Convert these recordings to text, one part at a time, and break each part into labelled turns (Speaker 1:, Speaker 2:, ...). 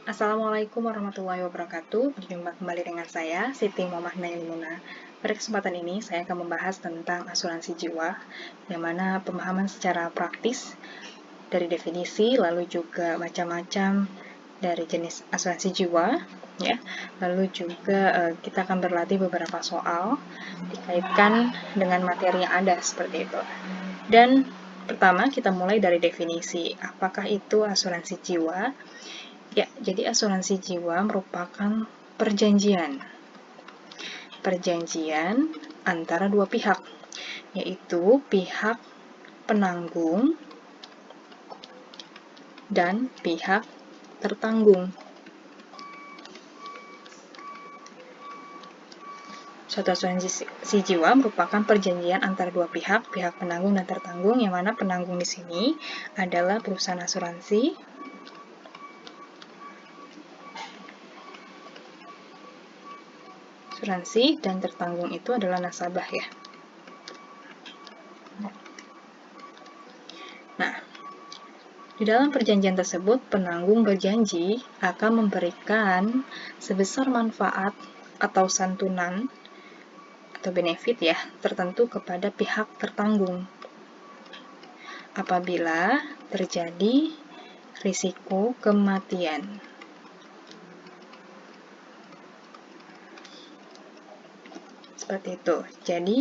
Speaker 1: Assalamualaikum warahmatullahi wabarakatuh. Berjumpa kembali dengan saya, Siti Muhammad Nailimuna. Pada kesempatan ini, saya akan membahas tentang asuransi jiwa, yang mana pemahaman secara praktis dari definisi, lalu juga macam-macam dari jenis asuransi jiwa, ya. Lalu juga kita akan berlatih beberapa soal dikaitkan dengan materi yang ada seperti itu. Dan pertama kita mulai dari definisi. Apakah itu asuransi jiwa? Ya, jadi asuransi jiwa merupakan perjanjian antara dua pihak, yaitu pihak penanggung dan pihak tertanggung. Suatu asuransi jiwa merupakan perjanjian antara dua pihak penanggung dan tertanggung, yang mana penanggung di sini adalah perusahaan asuransi, dan tertanggung itu adalah nasabah, ya. Nah, di dalam perjanjian tersebut, penanggung berjanji akan memberikan sebesar manfaat atau santunan atau benefit, ya, tertentu kepada pihak tertanggung apabila terjadi risiko kematian. Seperti itu. Jadi,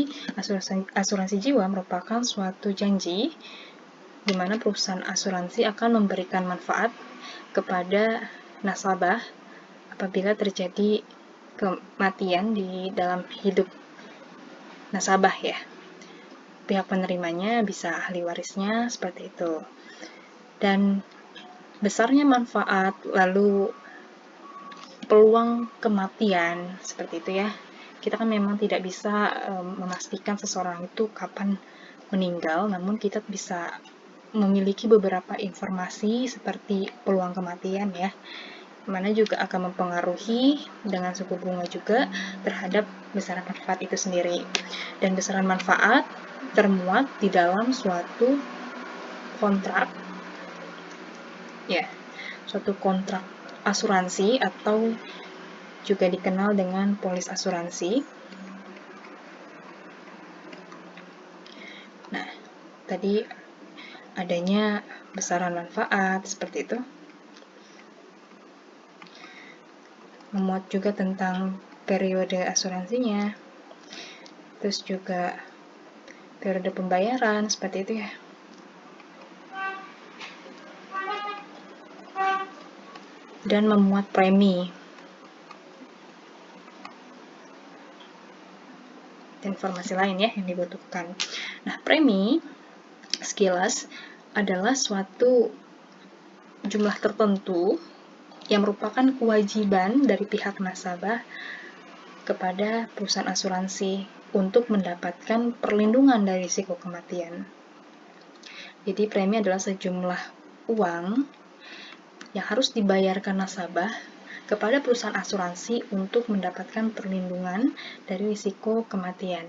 Speaker 1: asuransi jiwa merupakan suatu janji di mana perusahaan asuransi akan memberikan manfaat kepada nasabah apabila terjadi kematian di dalam hidup nasabah, ya. Pihak penerimanya bisa ahli warisnya, seperti itu. Dan besarnya manfaat, lalu peluang kematian, seperti itu, ya. Kita kan memang tidak bisa memastikan seseorang itu kapan meninggal, namun kita bisa memiliki beberapa informasi seperti peluang kematian, ya, mana juga akan mempengaruhi dengan suku bunga juga terhadap besaran manfaat itu sendiri. Dan besaran manfaat termuat di dalam suatu kontrak, ya, suatu kontrak asuransi atau juga dikenal dengan polis asuransi. Nah, tadi adanya besaran manfaat seperti itu. Memuat juga tentang periode asuransinya, terus juga periode pembayaran, seperti itu, ya. Dan memuat premi dan informasi lain, ya, yang dibutuhkan. Nah, premi sekilas adalah suatu jumlah tertentu yang merupakan kewajiban dari pihak nasabah kepada perusahaan asuransi untuk mendapatkan perlindungan dari risiko kematian. Jadi premi adalah sejumlah uang yang harus dibayarkan nasabah kepada perusahaan asuransi untuk mendapatkan perlindungan dari risiko kematian.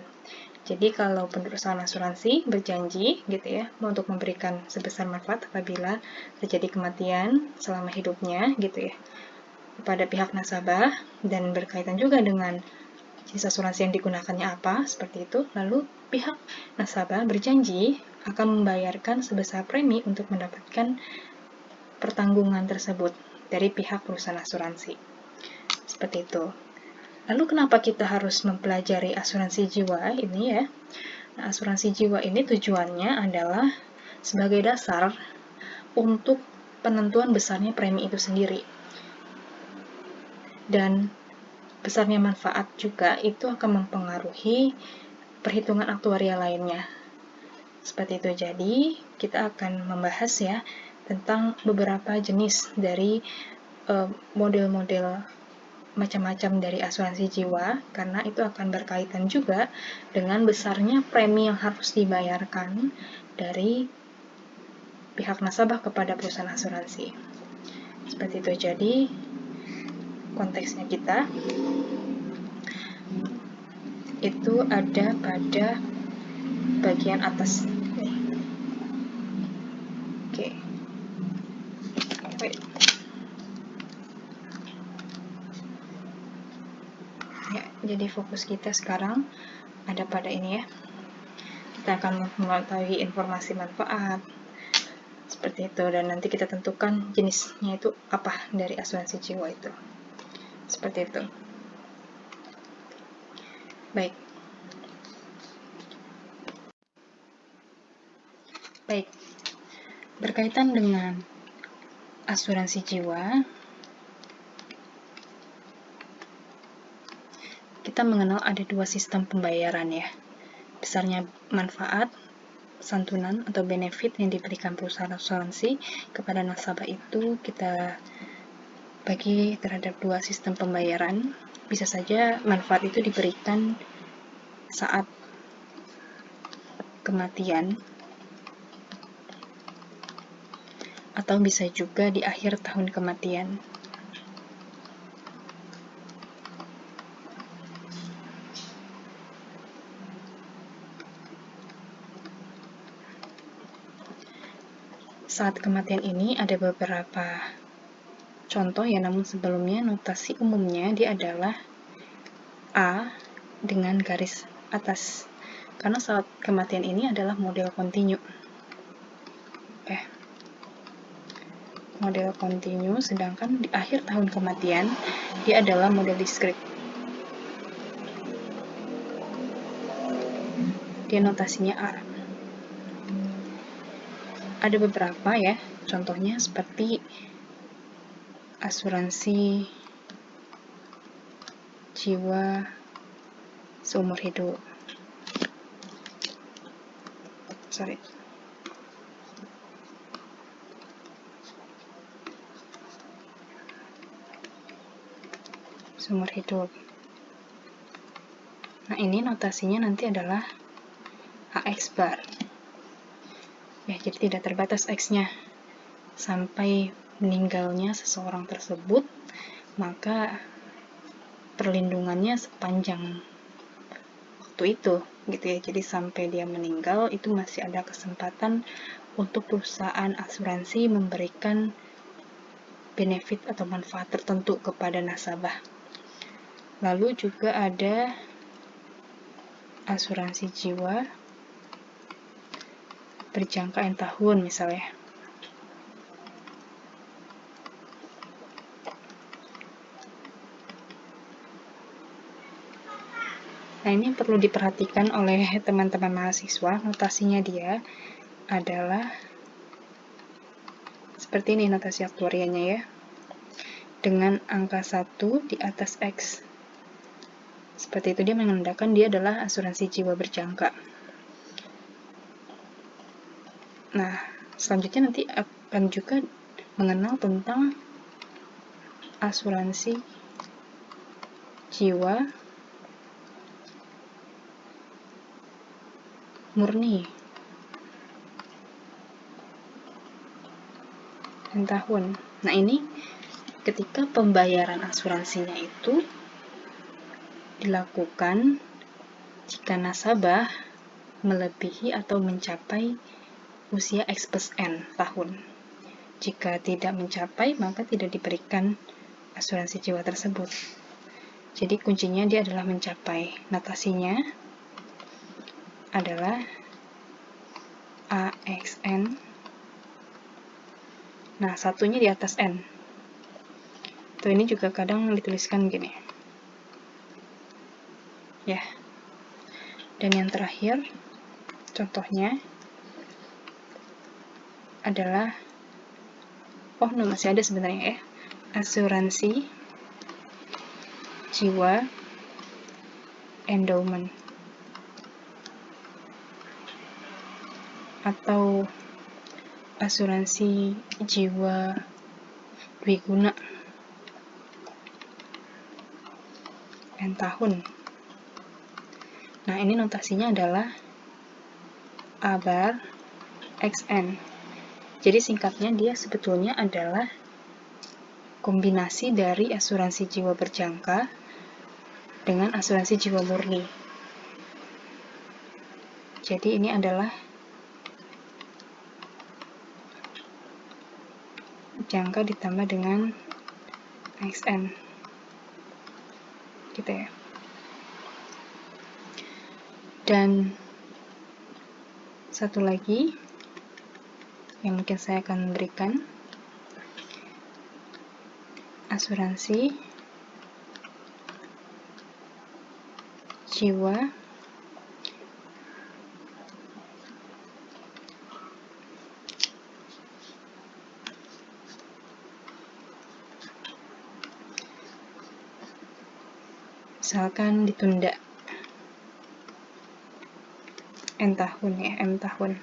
Speaker 1: Jadi kalau perusahaan asuransi berjanji, gitu ya, untuk memberikan sebesar manfaat apabila terjadi kematian selama hidupnya, gitu ya, kepada pihak nasabah, dan berkaitan juga dengan jenis asuransi yang digunakannya apa, seperti itu. Lalu pihak nasabah berjanji akan membayarkan sebesar premi untuk mendapatkan pertanggungan tersebut dari pihak perusahaan asuransi. Seperti itu. Lalu kenapa kita harus mempelajari asuransi jiwa ini, ya? Nah, asuransi jiwa ini tujuannya adalah sebagai dasar untuk penentuan besarnya premi itu sendiri. Dan besarnya manfaat juga itu akan mempengaruhi perhitungan aktuarial lainnya. Seperti itu. Jadi, kita akan membahas, ya, tentang beberapa jenis dari model-model macam-macam dari asuransi jiwa, karena itu akan berkaitan juga dengan besarnya premi yang harus dibayarkan dari pihak nasabah kepada perusahaan asuransi. Seperti itu. Jadi, konteksnya kita itu ada pada bagian atas. Oke. Jadi fokus kita sekarang ada pada ini ya. Kita akan mengetahui informasi manfaat seperti itu, dan nanti kita tentukan jenisnya itu apa dari asuransi jiwa itu. Seperti itu. Baik. Berkaitan dengan asuransi jiwa, kita mengenal ada dua sistem pembayaran ya. Besarnya manfaat, santunan atau benefit yang diberikan perusahaan asuransi kepada nasabah itu kita bagi terhadap dua sistem pembayaran. Bisa saja manfaat itu diberikan saat kematian, atau bisa juga di akhir tahun kematian. Saat kematian ini ada beberapa contoh ya, namun sebelumnya notasi umumnya dia adalah A dengan garis atas, karena saat kematian ini adalah model kontinu. Model kontinu, sedangkan di akhir tahun kematian dia adalah model diskrit. Dia notasinya A. Ada beberapa ya, contohnya seperti asuransi jiwa seumur hidup. Seumur hidup. Nah, ini notasinya nanti adalah AX bar. Ya, jadi tidak terbatas X-nya. Sampai meninggalnya seseorang tersebut, maka perlindungannya sepanjang waktu itu, gitu ya. Jadi sampai dia meninggal itu masih ada kesempatan untuk perusahaan asuransi memberikan benefit atau manfaat tertentu kepada nasabah. Lalu juga ada asuransi jiwa berjangka N tahun misalnya. Nah, ini perlu diperhatikan oleh teman-teman mahasiswa. Notasinya dia adalah seperti ini notasi aktuarianya ya. Dengan angka 1 di atas X. Seperti itu, dia menandakan dia adalah asuransi jiwa berjangka. Nah, selanjutnya nanti akan juga mengenal tentang asuransi jiwa murni N tahun. Nah, ini ketika pembayaran asuransinya itu dilakukan jika nasabah melebihi atau mencapai usia X plus N tahun. Jika tidak mencapai, maka tidak diberikan asuransi jiwa tersebut. Jadi kuncinya dia adalah mencapai. Notasinya adalah AXN. Nah, satunya di atas N. Tuh, ini juga kadang dituliskan gini. Ya. Dan yang terakhir, contohnya adalah masih ada sebenarnya ya. Asuransi jiwa endowment atau asuransi jiwa dwiguna N tahun. Nah, ini notasinya adalah A bar XN. Jadi singkatnya dia sebetulnya adalah kombinasi dari asuransi jiwa berjangka dengan asuransi jiwa murni. Jadi ini adalah jangka ditambah dengan XN. Gitu ya. Dan satu lagi yang mungkin saya akan berikan, asuransi jiwa misalkan ditunda N tahun ya, M tahun.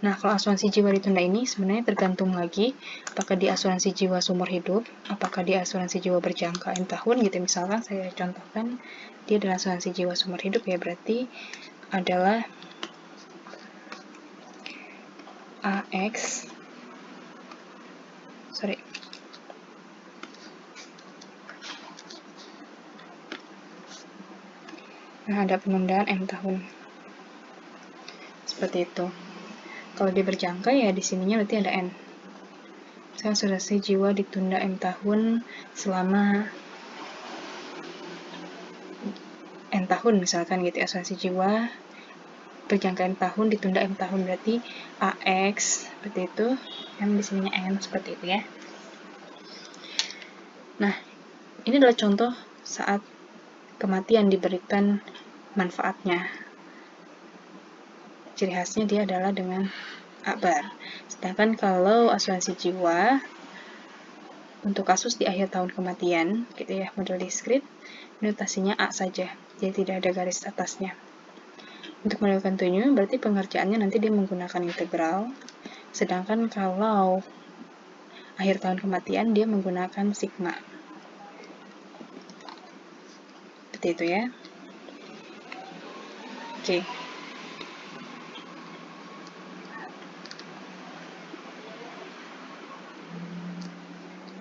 Speaker 1: Nah, kalau asuransi jiwa ditunda ini sebenarnya tergantung lagi apakah di asuransi jiwa seumur hidup, apakah di asuransi jiwa berjangka N tahun gitu. Misalkan saya contohkan dia adalah asuransi jiwa seumur hidup ya, berarti adalah AX Nah, ada penundaan M tahun. Seperti itu. Kalau dia berjangka ya di sininya berarti ada N. Misalkan asuransi jiwa ditunda M tahun selama N tahun misalkan gitu, asuransi jiwa berjangka M tahun ditunda M tahun, berarti AX seperti itu, M di sininya N, seperti itu ya. Nah, ini adalah contoh saat kematian diberikan manfaatnya. Ciri khasnya dia adalah dengan akbar. Sedangkan kalau asuransi jiwa untuk kasus di akhir tahun kematian, gitu ya, model diskrit, notasinya A saja, jadi tidak ada garis atasnya. Untuk model continue berarti pengerjaannya nanti dia menggunakan integral, sedangkan kalau akhir tahun kematian dia menggunakan sigma. Seperti itu ya. Oke.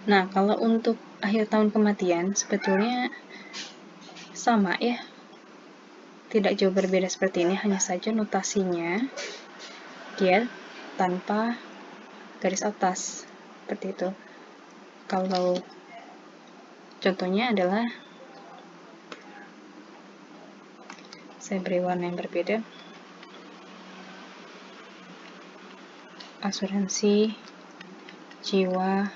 Speaker 1: Nah, kalau untuk akhir tahun kematian sebetulnya sama ya. Tidak jauh berbeda seperti ini, hanya saja notasinya dia tanpa garis atas. Seperti itu. Kalau contohnya adalah saya beri warna yang berbeda. Asuransi jiwa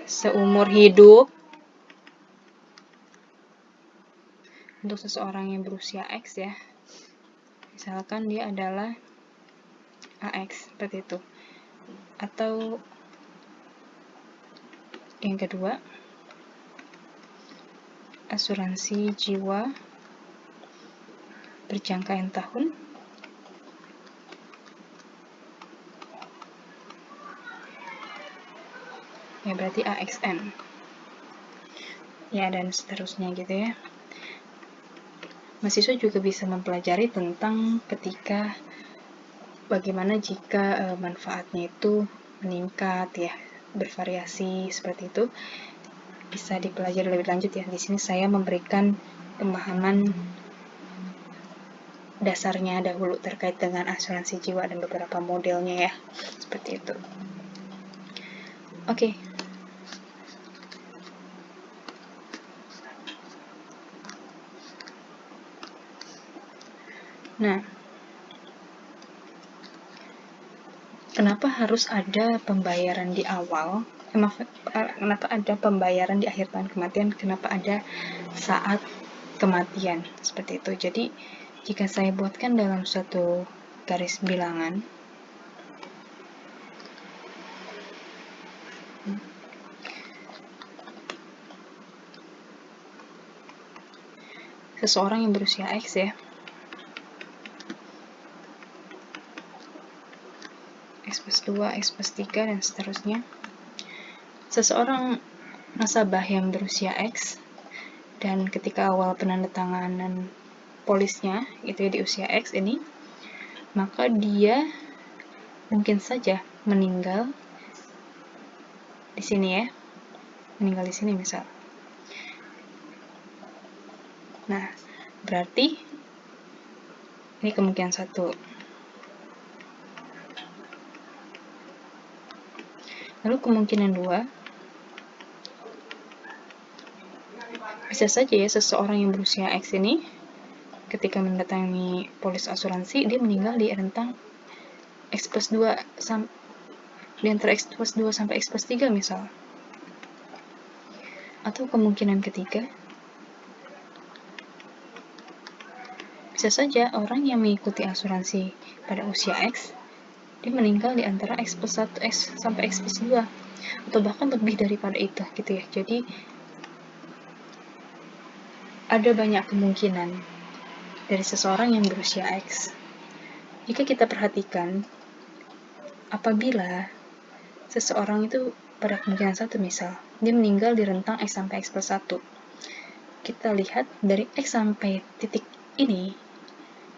Speaker 1: seumur hidup untuk seseorang yang berusia X ya, misalkan dia adalah AX, seperti itu. Atau yang kedua, asuransi jiwa berjangka N tahun ya, berarti AXN ya, dan seterusnya gitu ya. Mahasiswa juga bisa mempelajari tentang ketika bagaimana jika manfaatnya itu meningkat ya, bervariasi seperti itu, bisa dipelajari lebih lanjut ya. Di sini saya memberikan pemahaman dasarnya dahulu terkait dengan asuransi jiwa dan beberapa modelnya ya, seperti itu. Oke. Nah, kenapa harus ada pembayaran di awal? Kenapa ada pembayaran di akhir tahun kematian? Kenapa ada saat kematian? Seperti itu. Jadi, jika saya buatkan dalam suatu garis bilangan, seseorang yang berusia X ya, X plus 2, X plus 3, dan seterusnya. Seseorang nasabah yang berusia X, dan ketika awal penandatanganan polisnya itu ya di usia X ini, maka dia mungkin saja meninggal di sini ya, meninggal di sini misal. Nah, berarti ini kemungkinan satu. Lalu kemungkinan 2, bisa saja ya seseorang yang berusia X ini ketika mendatangi polis asuransi, dia meninggal di rentang X plus 2 di antara X plus 2 sampai X plus 3 misal. Atau kemungkinan ketiga, bisa saja orang yang mengikuti asuransi pada usia X, dia meninggal di antara X plus 1 X sampai X plus 2, atau bahkan lebih daripada itu gitu ya. Jadi ada banyak kemungkinan dari seseorang yang berusia X. Jika kita perhatikan, apabila seseorang itu pada kemungkinan satu misal, dia meninggal di rentang X sampai X plus 1, kita lihat dari X sampai titik ini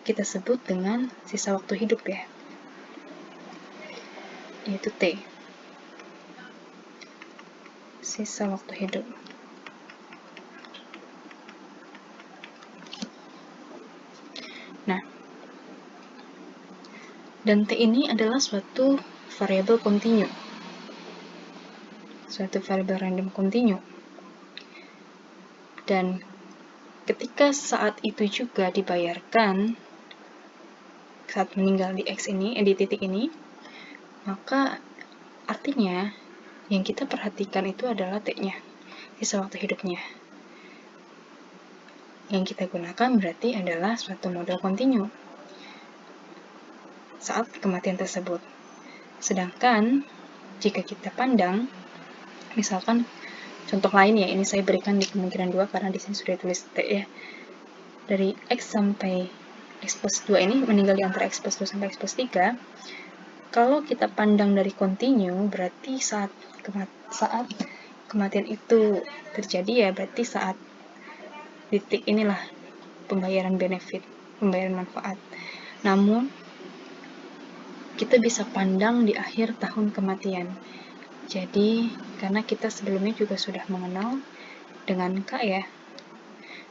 Speaker 1: kita sebut dengan sisa waktu hidup ya, yaitu T, sisa waktu hidup. Nah, dan T ini adalah suatu variabel kontinu, suatu variabel random kontinu. Dan ketika saat itu juga dibayarkan, saat meninggal di X ini, di titik ini, maka artinya yang kita perhatikan itu adalah T-nya, sisa waktu hidupnya. Yang kita gunakan berarti adalah suatu model kontinu saat kematian tersebut. Sedangkan jika kita pandang, misalkan contoh lain ya, ini saya berikan di kemungkinan 2 karena di sini sudah tulis T ya. Dari X sampai X plus 2 ini meninggal di antara X plus 2 sampai X plus 3. Kalau kita pandang dari kontinu, berarti saat kematian itu terjadi ya, berarti saat titik inilah pembayaran benefit, pembayaran manfaat. Namun, kita bisa pandang di akhir tahun kematian. Jadi, karena kita sebelumnya juga sudah mengenal dengan K ya,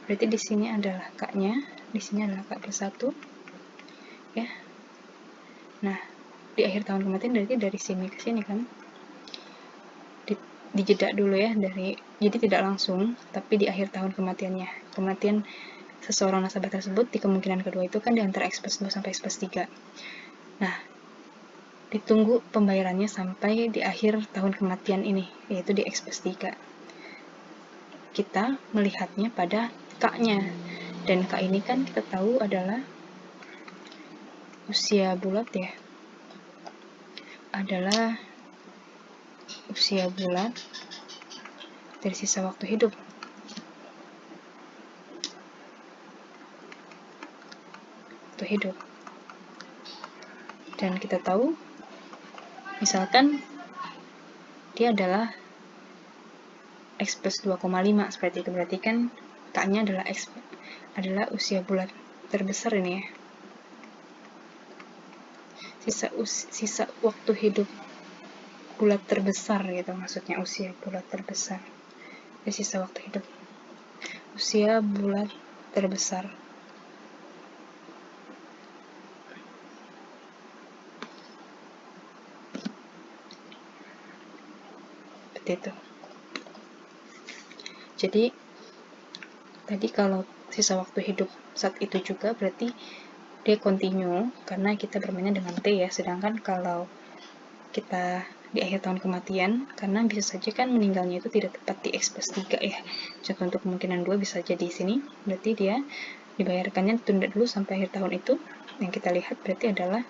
Speaker 1: berarti di sini adalah K-nya, di sini adalah K plus 1 ya. Nah, di akhir tahun kematian berarti dari sini ke sini kan, dijeda dulu ya, jadi tidak langsung, tapi di akhir tahun kematiannya, kematian seseorang nasabah tersebut di kemungkinan kedua itu kan di antara X plus 2 sampai X plus 3. Nah, ditunggu pembayarannya sampai di akhir tahun kematian ini, yaitu di X plus 3. Kita melihatnya pada K-nya, dan K ini kan kita tahu adalah usia bulat ya, adalah usia bulat dari sisa waktu hidup. Dan kita tahu misalkan dia adalah X plus 2,5 seperti itu, berarti kan K-nya adalah X, adalah usia bulat terbesar ini ya, sisa waktu hidup bulat terbesar gitu, maksudnya usia bulat terbesar dari sisa waktu hidup, usia bulat terbesar. Seperti itu. Jadi tadi kalau sisa waktu hidup saat itu juga berarti dia kontinu karena kita bermainnya dengan T ya. Sedangkan kalau kita di akhir tahun kematian, karena bisa saja kan meninggalnya itu tidak tepat di X plus 3 ya. Contoh untuk kemungkinan 2 bisa jadi di sini, berarti dia dibayarkannya ditunda dulu sampai akhir tahun itu. Yang kita lihat berarti adalah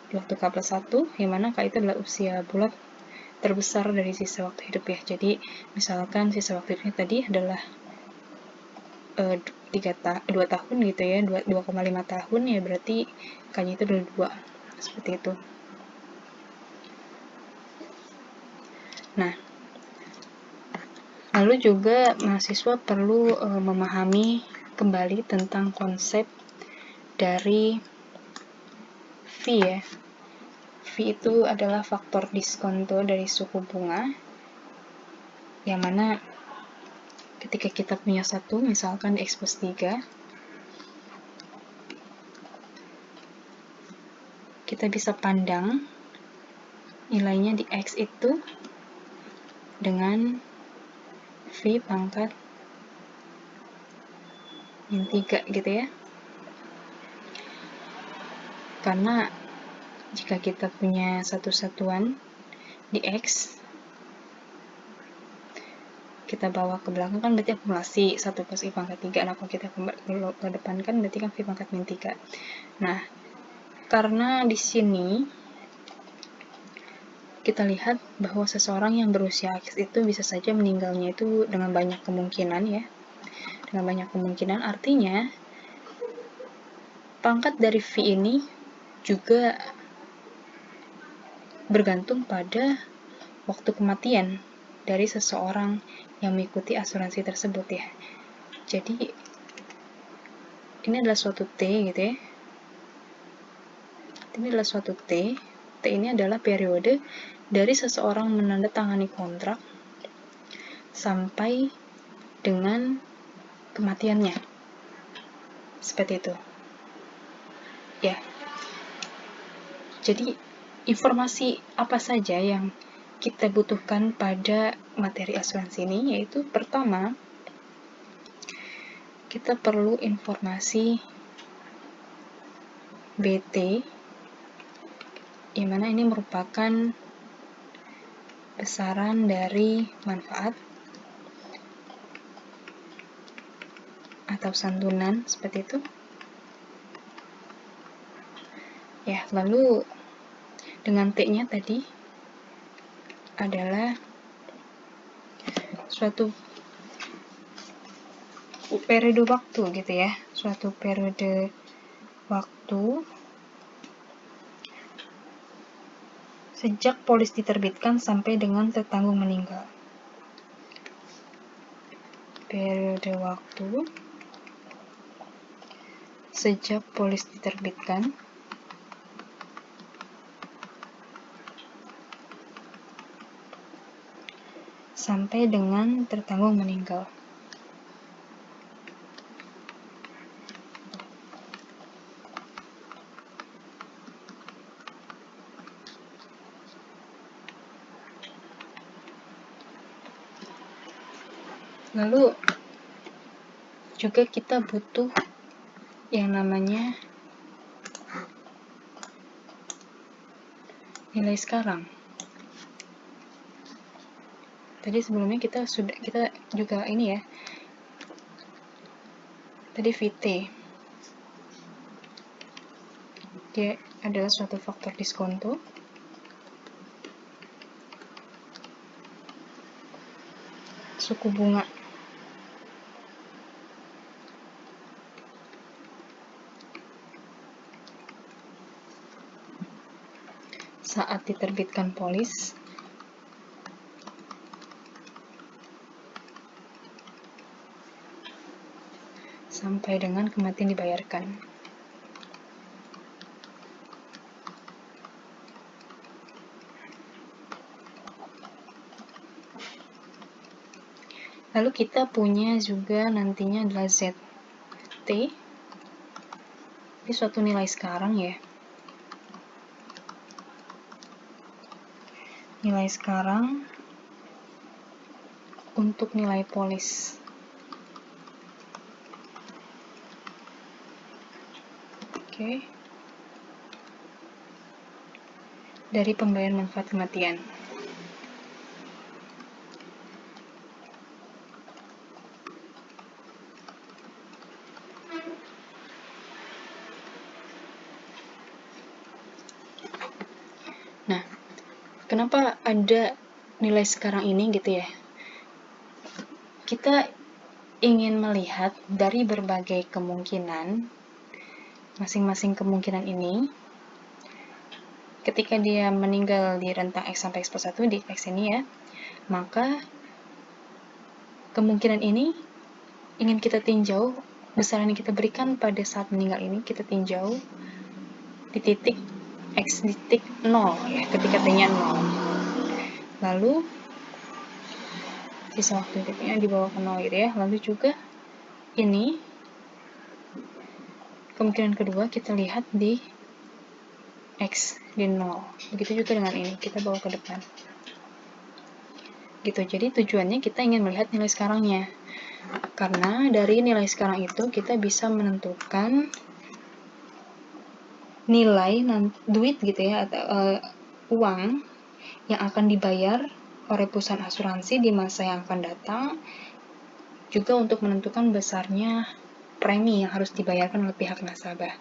Speaker 1: di waktu K plus 1, yang mana K itu adalah usia bulat terbesar dari sisa waktu hidup ya. Jadi misalkan sisa waktu hidupnya tadi adalah 2 tahun gitu ya, 2,5 tahun ya, berarti K-nya itu adalah 2, seperti itu. Nah, lalu juga mahasiswa perlu memahami kembali tentang konsep dari fee ya. Fee itu adalah faktor diskonto dari suku bunga, yang mana ketika kita punya satu, misalkan di X plus 3, kita bisa pandang nilainya di X itu dengan V pangkat min 3 gitu ya. Karena jika kita punya satu satuan di X, kita bawa ke belakang kan berarti akumulasi 1 plus I pangkat 3. Nah, kalau kita ke depan kan berarti kan V pangkat min 3. Nah, karena di sini kita lihat bahwa seseorang yang berusia X itu bisa saja meninggalnya itu dengan banyak kemungkinan ya. Dengan banyak kemungkinan, artinya pangkat dari V ini juga bergantung pada waktu kematian dari seseorang yang mengikuti asuransi tersebut ya. Jadi ini adalah suatu T gitu ya. Ini adalah suatu T. T ini adalah periode dari seseorang menandatangani kontrak sampai dengan kematiannya. Seperti itu. Ya. Jadi informasi apa saja yang kita butuhkan pada materi asuransi ini, yaitu pertama, kita perlu informasi BT, di mana ini merupakan besaran dari manfaat atau santunan, seperti itu. Ya, lalu dengan T-nya tadi adalah suatu periode waktu gitu ya, suatu periode waktu sejak polis diterbitkan sampai dengan tertanggung meninggal. Periode waktu sejak polis diterbitkan sampai dengan tertanggung meninggal. Lalu juga kita butuh yang namanya nilai sekarang. Tadi sebelumnya kita juga ini ya. Tadi VT. Dia adalah suatu faktor diskonto suku bunga saat diterbitkan polis sampai dengan kematian dibayarkan. Lalu kita punya juga nantinya adalah ZT. Ini suatu nilai sekarang ya. Nilai sekarang untuk nilai polis. Oke. Dari pembayaran manfaat kematian. Nah, kenapa ada nilai sekarang ini gitu ya? Kita ingin melihat dari berbagai kemungkinan, masing-masing kemungkinan ini, ketika dia meninggal di rentang X sampai X plus 1, di X ini ya, maka kemungkinan ini ingin kita tinjau, besaran yang kita berikan pada saat meninggal ini, kita tinjau di titik X titik 0 ya, ketika T-nya 0. Lalu sisa waktu titiknya di bawah ke 0 gitu ya. Lalu juga ini kemungkinan kedua kita lihat di X di 0. Begitu juga dengan ini, kita bawa ke depan. Gitu. Jadi tujuannya kita ingin melihat nilai sekarangnya. Karena dari nilai sekarang itu kita bisa menentukan nilai duit gitu ya, atau uang yang akan dibayar oleh perusahaan asuransi di masa yang akan datang, juga untuk menentukan besarnya premi yang harus dibayarkan oleh pihak nasabah.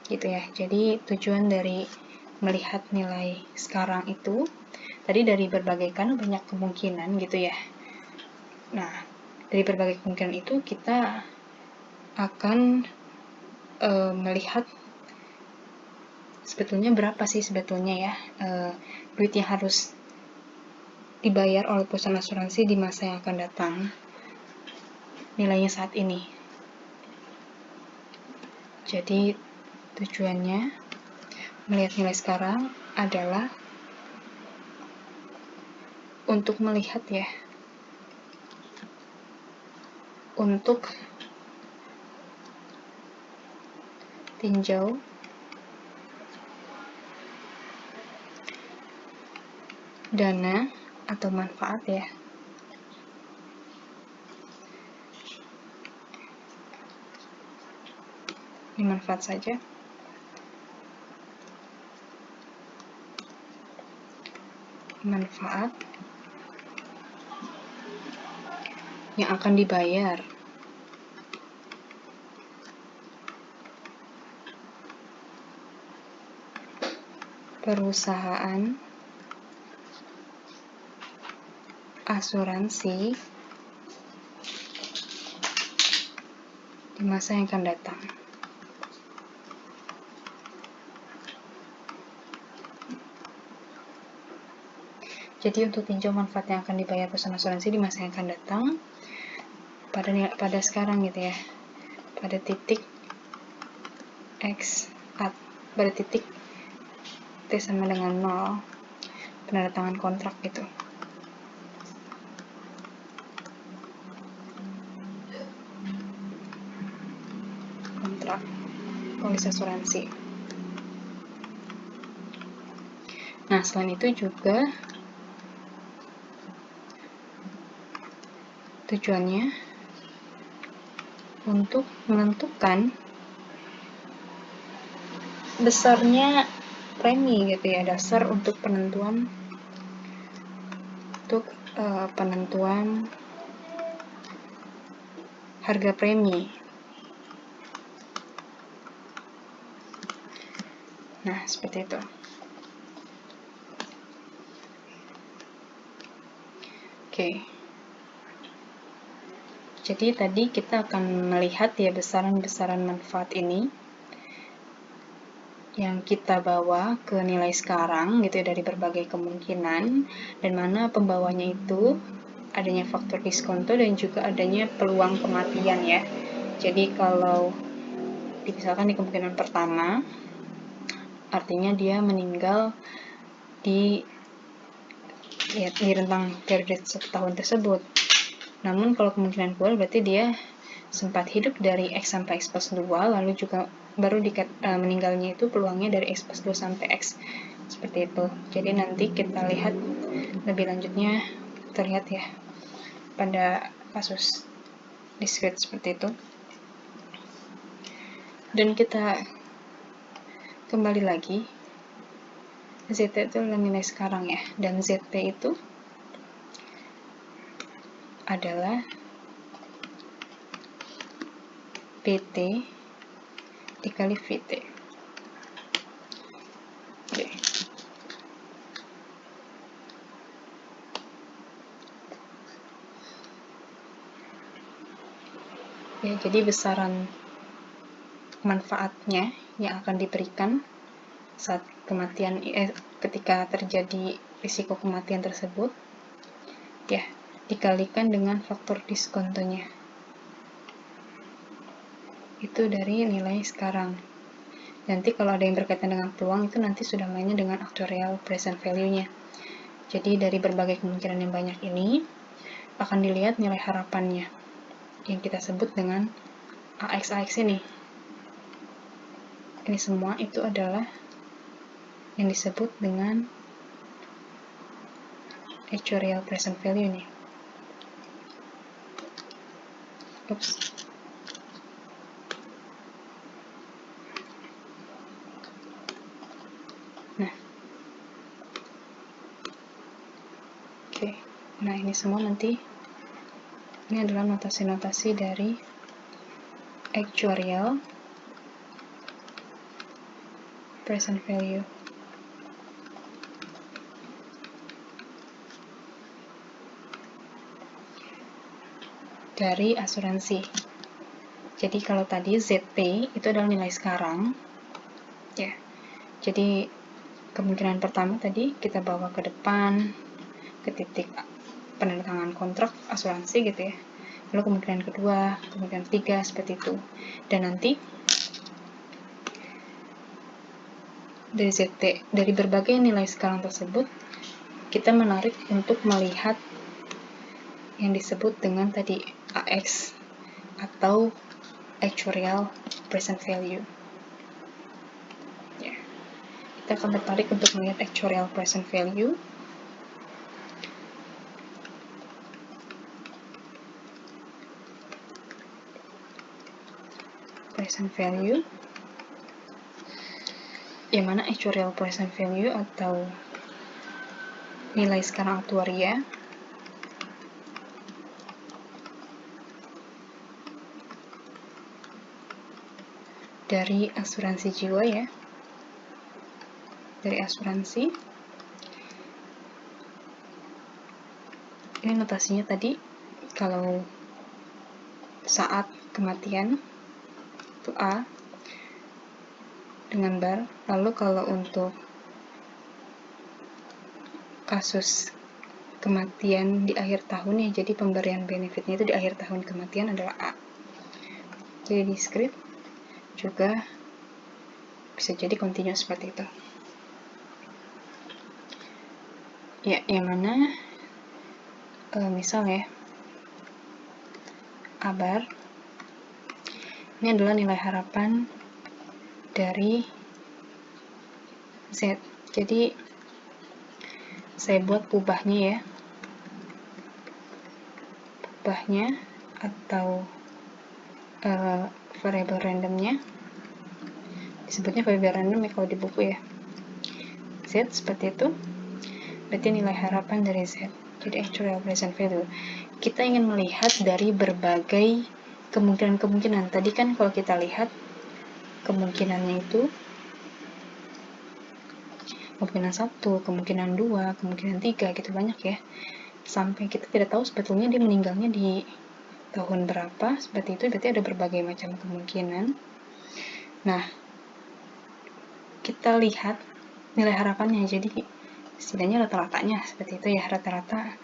Speaker 1: Gitu ya. Jadi tujuan dari melihat nilai sekarang itu tadi dari berbagai, kan banyak kemungkinan gitu ya. Nah, dari berbagai kemungkinan itu kita akan melihat sebetulnya berapa sih sebetulnya ya duit yang harus dibayar oleh perusahaan asuransi di masa yang akan datang, nilainya saat ini. Jadi tujuannya melihat nilai sekarang adalah untuk melihat ya, untuk tinjau dana atau manfaat ya, ini manfaat saja, manfaat yang akan dibayar perusahaan asuransi di masa yang akan datang. Jadi untuk tinjau manfaat yang akan dibayar perusahaan asuransi di masa yang akan datang pada sekarang gitu ya, pada titik X, pada titik T sama dengan 0, penandatangan kontrak gitu. Kontrak polis asuransi. Nah, selain itu juga tujuannya untuk menentukan besarnya premi gitu ya, dasar untuk penentuan harga premi. Nah, seperti itu. Oke. Jadi tadi kita akan melihat ya besaran-besaran manfaat ini yang kita bawa ke nilai sekarang gitu ya, dari berbagai kemungkinan, dan mana pembawanya itu adanya faktor diskonto dan juga adanya peluang kematian ya. Jadi kalau misalkan di kemungkinan pertama, artinya dia meninggal di rentang periode 1 tahun tersebut. Namun kalau kemungkinan kedua berarti dia sempat hidup dari X sampai X plus 2, lalu juga baru meninggalnya itu peluangnya dari X plus 2 sampai X, seperti itu. Jadi nanti kita lihat lebih lanjutnya, terlihat ya pada kasus discrete seperti itu. Dan kita kembali lagi, ZT itu adalah nilai sekarang ya, dan ZT itu adalah PT dikali VT. Oke. Ya, jadi besaran manfaatnya yang akan diberikan saat kematian ketika terjadi risiko kematian tersebut ya, dikalikan dengan faktor diskontonya. Itu dari nilai sekarang. Nanti kalau ada yang berkaitan dengan peluang, itu nanti sudah mainnya dengan actuarial present value-nya. Jadi dari berbagai kemungkinan yang banyak ini akan dilihat nilai harapannya yang kita sebut dengan AX ini. Ini semua itu adalah yang disebut dengan actuarial present value nih. Oops. Nah, oke. Nah, ini semua nanti ini adalah notasi-notasi dari actuarial present value. Dari asuransi. Jadi kalau tadi ZT itu adalah nilai sekarang, ya. Jadi kemungkinan pertama tadi kita bawa ke depan ke titik penandatangan kontrak asuransi gitu ya. Lalu kemungkinan kedua, kemungkinan ketiga seperti itu. Dan nanti dari ZT, dari berbagai nilai sekarang tersebut, kita menarik untuk melihat yang disebut dengan tadi AX atau actuarial present value. Ya. Kita akan tertarik untuk melihat actuarial present value. Present value. Yang mana actuarial present value atau nilai sekarang aktuaria dari asuransi jiwa ya, dari asuransi. Ini notasinya tadi kalau saat kematian itu A dengan bar. Lalu kalau untuk kasus kematian di akhir tahun ya, jadi pemberian benefitnya itu di akhir tahun kematian adalah A. Jadi di script juga bisa jadi continuous seperti itu. Ya, yang mana misal ya, A bar ini adalah nilai harapan dari Z. Jadi saya buat ubahnya ya, ubahnya atau variable randomnya, disebutnya variable random ya kalau di buku ya, Z seperti itu. Berarti nilai harapan dari Z, jadi actuarial present value. Kita ingin melihat dari berbagai kemungkinan-kemungkinan. Tadi kan kalau kita lihat kemungkinannya itu kemungkinan 1, kemungkinan 2, kemungkinan 3 gitu banyak ya. Sampai kita tidak tahu sebetulnya dia meninggalnya di tahun berapa, seperti itu. Berarti ada berbagai macam kemungkinan. Nah, kita lihat nilai harapannya, jadi setidaknya rata-ratanya seperti itu ya, rata-rata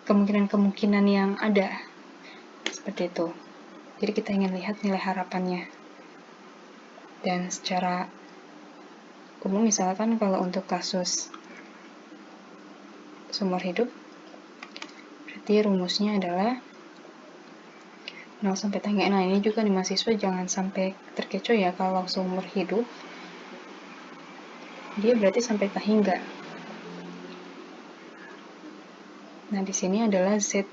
Speaker 1: kemungkinan-kemungkinan yang ada seperti itu. Jadi kita ingin lihat nilai harapannya. Dan secara umum misalkan kalau untuk kasus seumur hidup, berarti rumusnya adalah 0 sampai tangga. Nah, ini juga nih mahasiswa jangan sampai terkecoh ya, kalau seumur hidup dia berarti sampai tahingga. Nah, di sini adalah Z,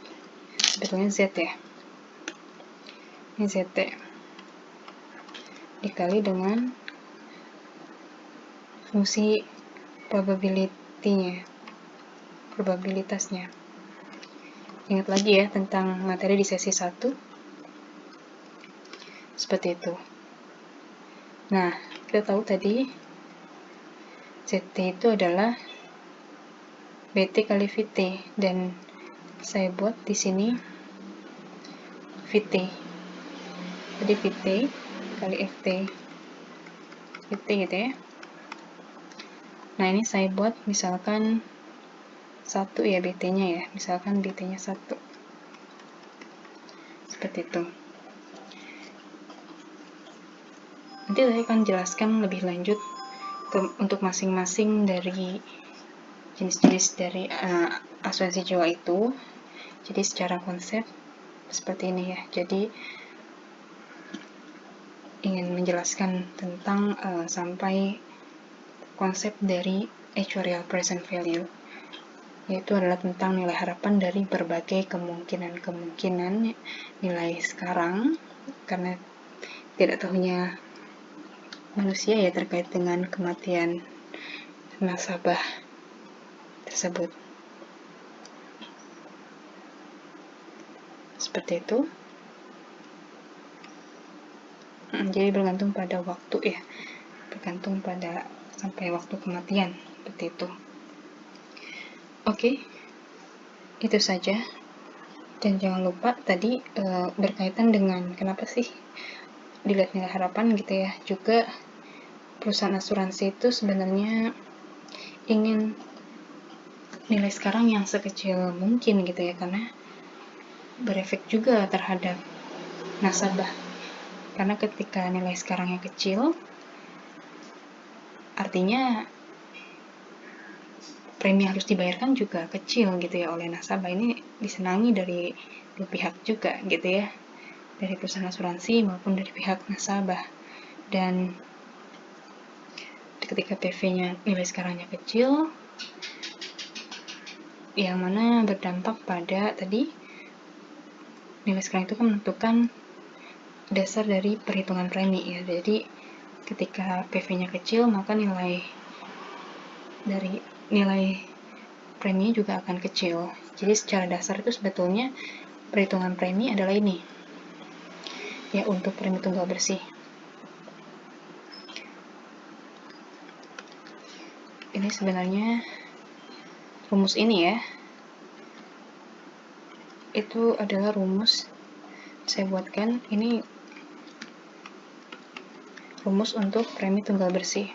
Speaker 1: sebetulnya Z ya. Ini ZT dikali dengan fungsi probabilitasnya. Ingat lagi ya tentang materi di sesi 1. Seperti itu. Nah, kita tahu tadi ZT itu adalah BT kali VT, dan saya buat di sini VT. Jadi VT kali FT. VT gitu ya. Nah, ini saya buat misalkan 1 ya BT-nya ya. Misalkan BT-nya 1. Seperti itu. Nanti saya akan jelaskan lebih lanjut untuk masing-masing dari jenis-jenis dari asuransi jiwa itu. Jadi secara konsep seperti ini ya. Jadi ingin menjelaskan tentang sampai konsep dari actuarial present value. yaitu adalah tentang nilai harapan dari berbagai kemungkinan-kemungkinan nilai sekarang, karena tidak tahunya manusia ya terkait dengan kematian nasabah tersebut. Seperti itu. Jadi bergantung pada waktu ya, bergantung pada sampai waktu kematian, seperti itu. Oke, itu saja. Dan jangan lupa tadi berkaitan dengan kenapa sih dilihat nilai harapan gitu ya, juga perusahaan asuransi itu sebenarnya ingin nilai sekarang yang sekecil mungkin gitu ya, karena berefek juga terhadap nasabah. Karena ketika nilai sekarangnya kecil, artinya premi harus dibayarkan juga kecil gitu ya oleh nasabah. Ini disenangi dari dua pihak juga gitu ya, dari perusahaan asuransi maupun dari pihak nasabah. Dan ketika PV-nya nilai sekarangnya kecil, yang mana berdampak pada tadi nilai sekarang itu kan menentukan dasar dari perhitungan premi ya. Jadi ketika PV-nya kecil, maka nilai premi juga akan kecil. Jadi secara dasar itu sebetulnya perhitungan premi adalah ini ya, untuk premi tunggal bersih. Ini sebenarnya rumus ini ya, itu adalah rumus saya buatkan, ini rumus untuk premi tunggal bersih.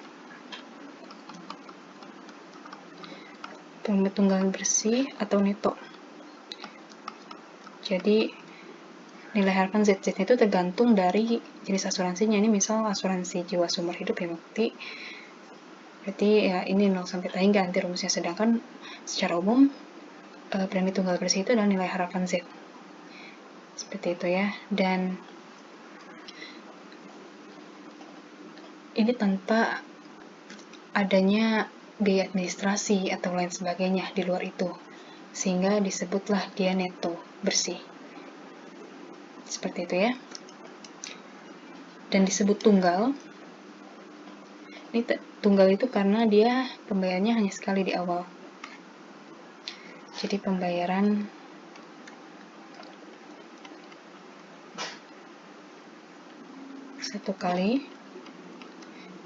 Speaker 1: Premi tunggal bersih atau neto. Jadi nilai harapan ZZ itu tergantung dari jenis asuransinya. Ini misal asuransi jiwa seumur hidup ya, berarti ya ini 0 sampai T hingga ganti rumusnya. Sedangkan secara umum premi tunggal bersih itu adalah nilai harapan Z. Seperti itu ya. Dan ini tanpa adanya biaya administrasi atau lain sebagainya di luar itu, sehingga disebutlah dia neto bersih. Seperti itu ya. Dan disebut tunggal. Ini tunggal itu karena dia pembayarannya hanya sekali di awal. Jadi pembayaran satu kali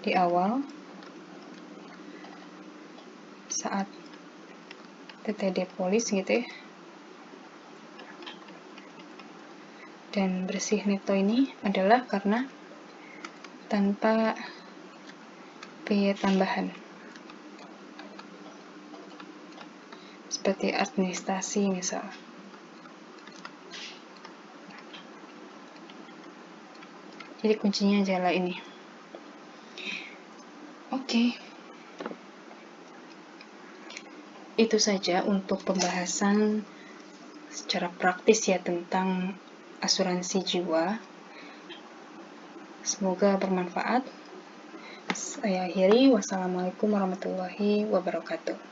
Speaker 1: di awal saat TTD polis gitu ya. Dan bersih neto ini adalah karena tanpa biaya tambahan seperti administrasi misal. Jadi kuncinya adalah ini. Oke. Itu saja untuk pembahasan secara praktis ya tentang asuransi jiwa. Semoga bermanfaat. Saya akhiri. Wassalamualaikum warahmatullahi wabarakatuh.